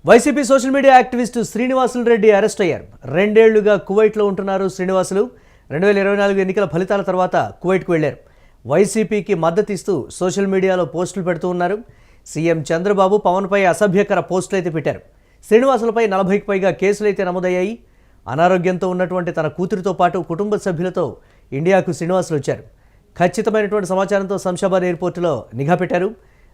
YCP social media activist Srinivasulu Reddy arrest అయ్యారు. 2 ఏళ్లుగా కువైట్లో ఉంటున్నారు శ్రీనివాసులు. 2024 ఎన్నికల ఫలితాల తర్వాత కువైట్కు వెళ్లారు. వైసీపీకి మద్దతు ఇస్తూ సోషల్ మీడియాలో పోస్టులు పెడుతూ ఉన్నారు. సీఎం చంద్రబాబు పవన్పై అసభ్యకర పోస్టులు అయితే పెట్టారు. శ్రీనివాసులపై 40కి పైగా కేసులైతే నమోదయ్యాయి. అనారోగ్యంతో ఉన్నటువంటి తన కూతురితో పాటు కుటుంబ సభ్యులతో ఇండియాకు శ్రీనివాసులు వచ్చారు. ఖచ్చితమైనటువంటి సమాచారంతో శంషాబాద్ ఎయిర్పోర్టులో నిఘా పెట్టారు.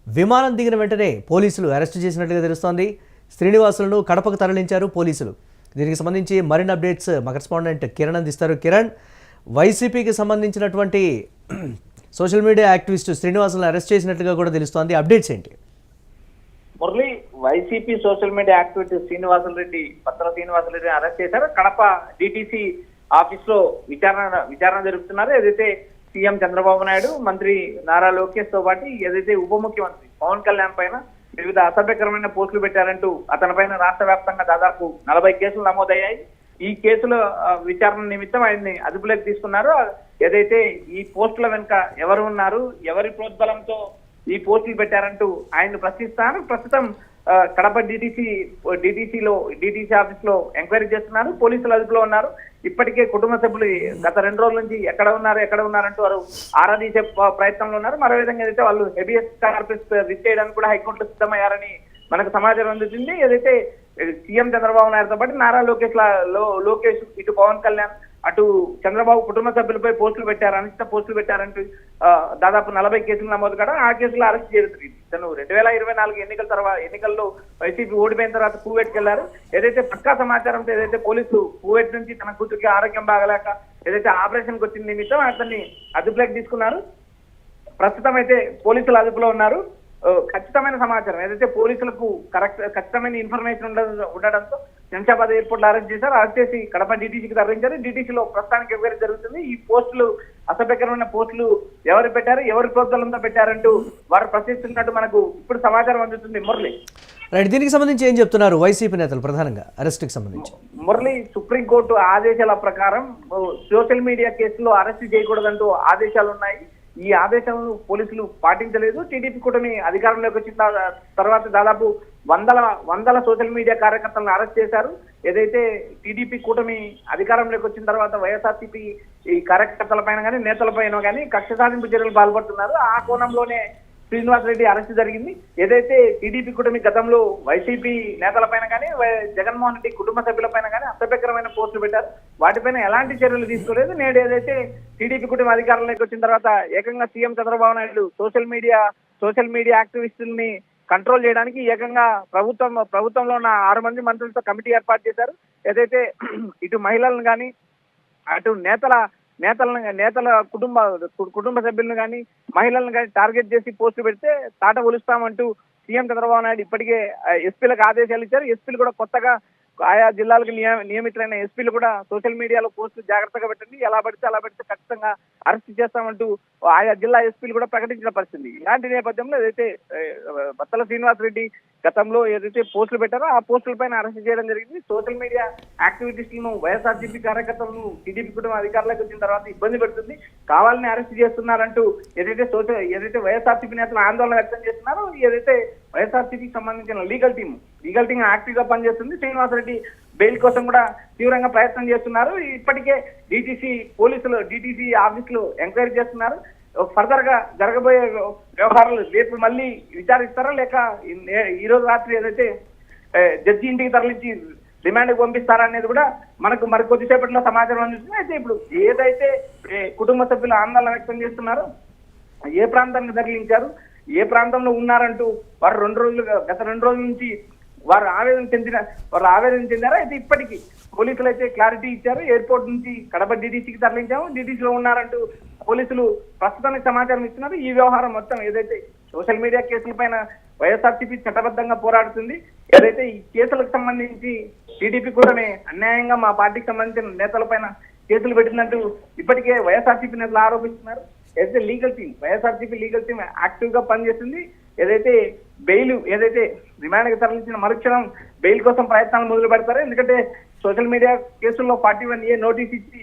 విమానం దిగిన వెంటనే పోలీసులు అరెస్టు చేసినట్లుగా తెలుస్తోంది. శ్రీనివాసులను కడపకు తరలించారు పోలీసులు. దీనికి సంబంధించి మరిన్ని అప్డేట్స్ మా కరెస్పాండెంట్ కిరణ్ అందిస్తారు. కిరణ్, వైసీపీకి సంబంధించినటువంటి సోషల్ మీడియా యాక్టివిస్ట్ శ్రీనివాసులను అరెస్ట్ చేసినట్లుగా కూడా తెలుస్తోంది. అప్డేట్స్ ఏంటి? Murali, YCP social media activist పత్ర శ్రీనివాసులరెడ్డిని అరెస్ట్ చేశారు. కడప డిటిసి ఆఫీస్ లో విచారణ జరుపుతున్నారు. ఏదైతే సీఎం చంద్రబాబు నాయుడు, మంత్రి నారా లోకేష్ తో పాటు ఏదైతే ఉప ముఖ్యమంత్రి పవన్ కళ్యాణ్ పైన వివిధ అసభ్యకరమైన పోస్టులు పెట్టారంటూ అతనిపైన రాష్ట్ర వ్యాప్తంగా దాదాపు 40 కేసులు నమోదయ్యాయి. ఈ కేసుల విచారణ నిమిత్తం ఆయన్ని అదుపులోకి తీసుకున్నారు. ఏదైతే ఈ పోస్టుల వెనుక ఎవరు ఉన్నారు, ఎవరి ప్రోద్బలంతో ఈ పోస్టులు పెట్టారంటూ ఆయన ప్రశ్నిస్తారు. ప్రస్తుతం కడప డిటిసి ఆఫీస్ లో ఎంక్వైరీ చేస్తున్నారు. పోలీసులు అదుపులో ఉన్నారు. ఇప్పటికే కుటుంబ సభ్యులు గత 2 రోజుల నుంచి ఎక్కడ ఉన్నారంటూ వారు ఆరా తీసే ప్రయత్నంలో ఉన్నారు. మరో విధంగా అయితే వాళ్ళు హెబియస్ కార్పస్ రిట్ చేయడానికి కూడా హైకోర్టులో సిద్ధమయ్యారని మనకు సమాచారం అందుతుంది. ఏదైతే సీఎం చంద్రబాబు నాయుడుతో పాటు నారా లోకేష్ ఇటు పవన్ కళ్యాణ్ అటు చంద్రబాబు కుటుంబ సభ్యులపై అనిశ్చిత పోస్టులు పెట్టారంటూ దాదాపు 40 కేసులు నమోదు కావడం, ఆ కేసులో అరెస్ట్ చేస్తుంది. తను 2024 ఎన్నికల్లో వైసీపీ ఓడిపోయిన తర్వాత కువైట్కి వెళ్లారు. ఏదైతే పక్కా సమాచారంతో ఏదైతే పోలీసులు కువైట్ నుంచి తన కూతురికి ఆరోగ్యం బాగలేక ఏదైతే ఆపరేషన్కి వచ్చిన నిమిత్తం అతన్ని అదుపులోకి తీసుకున్నారు. ప్రస్తుతం అయితే పోలీసులు అదుపులో ఉన్నారు. ఖచ్చితమైన సమాచారం ఏదైతే పోలీసులకు ఖచ్చితమైన ఇన్ఫర్మేషన్ ఉండడంతో శంషాబాద్ ఎయిర్పోర్ట్ లో అరెస్ట్ చేశారు. అరెస్ట్ చేసి కడప డిటిసికి తరలించారు. డిటిసిలో ప్రస్తుతానికి ఎంక్వైరీ జరుగుతుంది. ఈ పోస్టులు అసభ్యకరమైన పోస్టులు ఎవరు పెట్టారు, ఎవరి ప్రోత్సాహంతో పెట్టారంటూ వారు ప్రశ్నిస్తున్నట్టు మనకు ఇప్పుడు సమాచారం అందుతుంది. మురళి, దీనికి సంబంధించి ఏం చెప్తున్నారు వైసీపీ నేతలు ప్రధానంగా అరెస్ట్కి సంబంధించి? మురళి, సుప్రీంకోర్టు ఆదేశాల ప్రకారం సోషల్ మీడియా కేసులో అరెస్ట్ చేయకూడదంటూ ఆదేశాలు ఉన్నాయి. ఈ ఆదేశాలను పోలీసులు పాటించలేదు. టీడీపీ కూటమి అధికారంలోకి వచ్చిన తర్వాత దాదాపు వందల సోషల్ మీడియా కార్యకర్తలను అరెస్ట్ చేశారు. ఏదైతే టీడీపీ కూటమి అధికారంలోకి వచ్చిన తర్వాత వైఎస్ఆర్సీపీ ఈ కార్యకర్తల పైన కానీ నేతల పైన కానీ కక్ష సాధింపు చర్యలు పాల్పడుతున్నారు. ఆ కోణంలోనే శ్రీనివాసరెడ్డి అరెస్ట్ జరిగింది. ఏదైతే టీడీపీ కూటమి గతంలో వైసీపీ నేతల పైన కానీ జగన్మోహన్ రెడ్డి కుటుంబ సభ్యుల పైన కానీ అసభ్యకరమైన పోస్టులు పెట్టారు. వాటిపైన ఎలాంటి చర్యలు తీసుకోలేదు. నేడు ఏదైతే టీడీపీ కూటమి అధికారంలోకి వచ్చిన తర్వాత ఏకంగా CM Chandrababu Naidu social media యాక్టివిస్టుల్ని కంట్రోల్ చేయడానికి ఏకంగా ప్రభుత్వంలో ఉన్న 6 మంది మంత్రులతో కమిటీ ఏర్పాటు చేశారు. ఏదైతే ఇటు మహిళలను కానీ అటు నేతల కుటుంబ సభ్యులను కానీ మహిళలను కానీ టార్గెట్ చేసి పోస్టులు పెడితే తాట ఒలుస్తామంటూ సీఎం చంద్రబాబు నాయుడు ఇప్పటికే ఎస్పీలకు ఆదేశాలు ఇచ్చారు. ఎస్పీలు కూడా కొత్తగా ఆయా జిల్లాలకు నియమితులైన ఎస్పీలు కూడా సోషల్ మీడియాలో పోస్టులు జాగ్రత్తగా పెట్టండి, ఎలా పడితే అలా పెడితే ఖచ్చితంగా అరెస్ట్ చేస్తామంటూ ఆయా జిల్లా ఎస్పీలు కూడా ప్రకటించిన పరిస్థితి. ఇలాంటి నేపథ్యంలో ఏదైతే బత్తల శ్రీనివాసరెడ్డి గతంలో ఏదైతే పోస్టులు పెట్టారో ఆ పోస్టుల పైన అరెస్ట్ చేయడం జరిగింది. సోషల్ మీడియా యాక్టివిటీస్లను వైఎస్ఆర్సీపీ కార్యకర్తలను టీడీపీ కుటుంబ అధికారులకు వచ్చిన తర్వాత ఇబ్బంది పెడుతుంది, కావాలని అరెస్ట్ చేస్తున్నారంటూ ఏదైతే వైఎస్ఆర్సీపీ నేతలు ఆందోళన వ్యక్తం చేస్తున్నారో ఏదైతే వైఎస్ఆర్సీపీకి సంబంధించిన లీగల్ టీం యాక్టివ్ గా పనిచేస్తుంది. శ్రీనివాసరెడ్డి బెయిల్ కోసం కూడా తీవ్రంగా ప్రయత్నం చేస్తున్నారు. ఇప్పటికే డిటిసి ఆఫీస్ లో ఎంక్వైరీ చేస్తున్నారు. ఫర్దర్ గా జరగబోయే వ్యవహారాలు రేపు మళ్ళీ విచారిస్తారా లేక ఈ రోజు రాత్రి ఏదైతే జడ్జి ఇంటికి తరలించి రిమాండ్ కు పంపిస్తారా అనేది కూడా మనకు మరి కొద్దిసేపట్లో సమాచారం అందిస్తుంది. అయితే ఇప్పుడు ఏదైతే కుటుంబ సభ్యులు ఆందోళన వ్యక్తం చేస్తున్నారో ఏ ప్రాంతానికి తరలించారు, ఏ ప్రాంతంలో ఉన్నారంటూ వారు గత 2 రోజుల నుంచి వారు ఆవేదన చెందారు. అయితే ఇప్పటికీ పోలీసులు అయితే క్లారిటీ ఇచ్చారు. ఎయిర్పోర్ట్ నుంచి కడప డిటిసికి తరలించాము, డిటిసిలో ఉన్నారంటూ పోలీసులు ప్రస్తుతానికి సమాచారం ఇస్తున్నారు. ఈ వ్యవహారం మొత్తం ఏదైతే సోషల్ మీడియా కేసుల పైన వైఎస్ఆర్సీపీ చట్టబద్ధంగా పోరాడుతుంది. ఏదైతే ఈ కేసులకు సంబంధించి టీడీపీ కూడా అన్యాయంగా మా పార్టీకి సంబంధించిన నేతల పైన కేసులు పెట్టినట్టు ఇప్పటికే వైఎస్ఆర్సీపీ నేతలు ఆరోపిస్తున్నారు. ఏదైతే వైఎస్ఆర్సీపీ లీగల్ టీం యాక్టివ్ గా పనిచేస్తుంది. ఏదైతే రిమాండ్ కి తరలించిన మరుక్షణం బెయిల్ కోసం ప్రయత్నాలు మొదలు పెడతారు. ఎందుకంటే సోషల్ మీడియా కేసుల్లో 41A నోటీస్ ఇచ్చి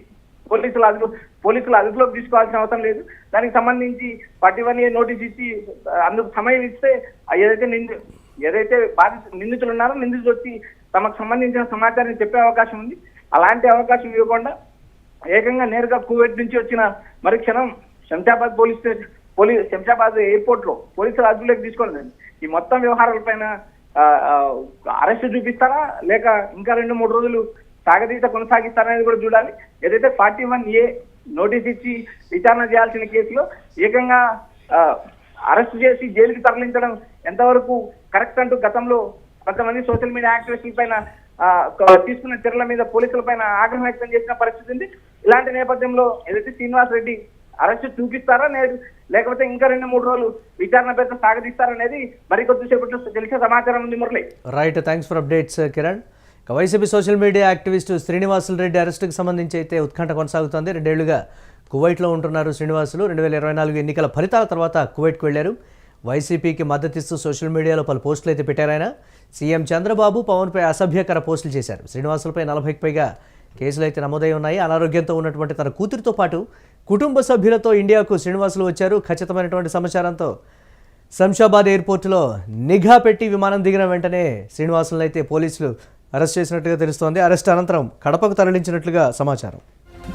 పోలీసులు అదుపులోకి తీసుకోవాల్సిన అవసరం లేదు. దానికి సంబంధించి 41A నోటీస్ ఇచ్చి అందుకు సమయం ఇస్తే ఏదైతే ఏదైతే నిందితులు ఉన్నారో నిందితులు వచ్చి తమకు సంబంధించిన సమాచారాన్ని చెప్పే అవకాశం ఉంది. అలాంటి అవకాశం ఇవ్వకుండా ఏకంగా నేరుగా కువైట్ నుంచి వచ్చిన మరుక్షణం శంషాబాద్ శంషాబాద్ ఎయిర్పోర్ట్ లో పోలీసులు అదుపులోకి తీసుకోలేదు. ఈ మొత్తం వ్యవహారాలపైన అరెస్ట్ చూపిస్తారా లేక ఇంకా 2-3 రోజులు సాగదీత కొనసాగిస్తారనేది కూడా చూడాలి. ఏదైతే 41A నోటీస్ ఇచ్చి విచారణ చేయాల్సిన కేసులో ఏకంగా అరెస్ట్ చేసి జైలుకి తరలించడం ఎంతవరకు కరెక్ట్ అంటూ గతంలో కొంతమంది సోషల్ మీడియా యాక్టివిస్టుల పైన తీసుకున్న చర్యల మీద పోలీసుల పైన ఆగ్రహం వ్యక్తం చేసిన పరిస్థితి ఉంది. ఇలాంటి నేపథ్యంలో ఏదైతే శ్రీనివాస్ రెడ్డి అరెస్ట్ చూపిస్తారా లేకపోతే ఇంకా 2-3 రోజులు విచారణ పేరుతో సాగదీస్తారనేది మరికొద్దిసేపట్లో తెలిసే సమాచారం ఉంది. Murali, right, thanks for updates Kiran. YCP social media activist Srinivasulu Reddy అరెస్టుకు సంబంధించి అయితే ఉత్కంఠ కొనసాగుతోంది. 2 ఏళ్లుగా కువైట్లో ఉంటున్నారు శ్రీనివాసులు. 2024 ఎన్నికల ఫలితాల తర్వాత కువైట్కు వెళ్లారు. వైసీపీకి మద్దతిస్తూ సోషల్ మీడియాలో పలు పోస్టులు అయితే పెట్టారు ఆయన. సీఎం చంద్రబాబు పవన్పై అసభ్యకర పోస్టులు చేశారు. శ్రీనివాసులపై 40కి పైగా కేసులు అయితే నమోదై ఉన్నాయి. అనారోగ్యంతో ఉన్నటువంటి తన కూతురితో పాటు కుటుంబ సభ్యులతో ఇండియాకు శ్రీనివాసులు వచ్చారు. ఖచ్చితమైనటువంటి సమాచారంతో శంషాబాద్ ఎయిర్పోర్టులో నిఘా పెట్టి విమానం దిగిన వెంటనే శ్రీనివాసులను అయితే పోలీసులు అరెస్ట్ చేసినట్టుగా తెలుస్తోంది. అరెస్ట్ అనంతరం కడపకు తరలించినట్లుగా సమాచారం.